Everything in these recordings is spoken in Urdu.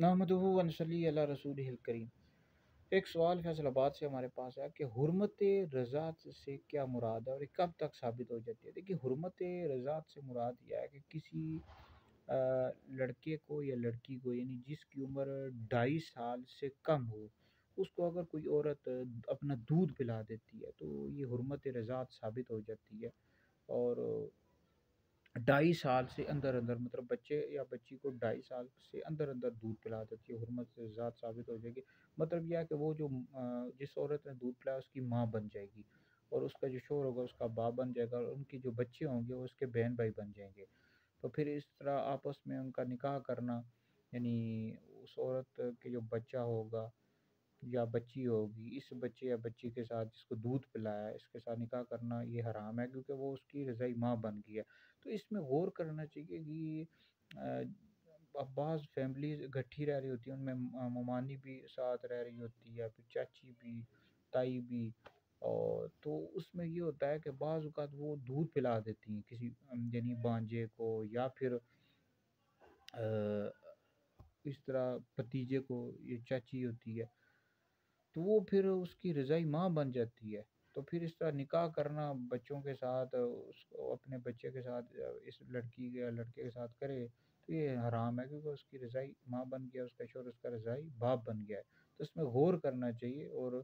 نحمدہ و نصلی علی رسولہ الکریم۔ ایک سوال فیصل آباد سے ہمارے پاس ہے کہ حرمت رضاعت سے کیا مراد ہے اور یہ کب تک ثابت ہو جاتی ہے؟ دیکھیے، حرمت رضاعت سے مراد یہ ہے کہ کسی آ، لڑکے کو یا لڑکی کو، یعنی جس کی عمر 2.5 سال سے کم ہو، اس کو اگر کوئی عورت اپنا دودھ پلا دیتی ہے تو یہ حرمت رضاعت ثابت ہو جاتی ہے۔ اور 2.5 سال سے اندر اندر، مطلب بچے یا بچی کو 2.5 سال سے اندر اندر دودھ پلا دیتی ہے، حرمت سے ذات ثابت ہو جائے گی۔ مطلب یہ ہے کہ وہ جو جس عورت نے دودھ پلایا اس کی ماں بن جائے گی، اور اس کا جو شوہر ہوگا اس کا باپ بن جائے گا، اور ان کی جو بچے ہوں گے وہ اس کے بہن بھائی بن جائیں گے۔ تو پھر اس طرح آپس میں ان کا نکاح کرنا، یعنی اس عورت کے جو بچہ ہوگا یا بچی ہوگی، اس بچے یا بچی کے ساتھ جس کو دودھ پلایا ہے اس کے ساتھ نکاح کرنا یہ حرام ہے، کیونکہ وہ اس کی رضائی ماں بن گئی ہے۔ تو اس میں غور کرنا چاہیے کہ اب بعض فیملیز اکٹھی رہ رہی ہوتی ہیں، ان میں ممانی بھی ساتھ رہ رہی ہوتی ہے، پھر چاچی بھی، تائی بھی، اور تو اس میں یہ ہوتا ہے کہ بعض اوقات وہ دودھ پلا دیتی ہیں کسی یعنی بانجے کو، یا پھر اس طرح بھتیجے کو، یہ چاچی ہوتی ہے، تو وہ پھر اس کی رضائی ماں بن جاتی ہے۔ تو پھر اس طرح نکاح کرنا بچوں کے ساتھ، اس کو اپنے بچے کے ساتھ اس لڑکی یا لڑکے کے ساتھ کرے تو یہ حرام ہے، کیونکہ اس کی رضائی ماں بن گیا، اس کا شوہر اس کا رضائی باپ بن گیا ہے۔ تو اس میں غور کرنا چاہیے، اور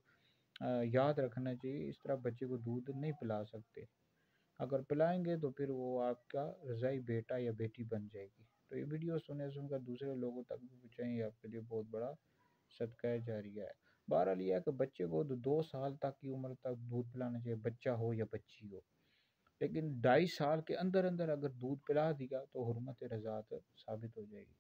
یاد رکھنا چاہیے اس طرح بچے کو دودھ نہیں پلا سکتے۔ اگر پلائیں گے تو پھر وہ آپ کا رضائی بیٹا یا بیٹی بن جائے گی۔ تو یہ ویڈیو سن کر دوسرے لوگوں تک بھی پہنچائیں، یہ آپ کے لیے بہت بڑا صدقہ جاریہ ہے۔ بہرحال یہ ہے کہ بچے کو 2 سال تک کی عمر تک دودھ پلانا چاہیے، بچہ ہو یا بچی ہو، لیکن 2.5 سال کے اندر اندر اگر دودھ پلا دیا تو حرمت رضاعت ثابت ہو جائے گی۔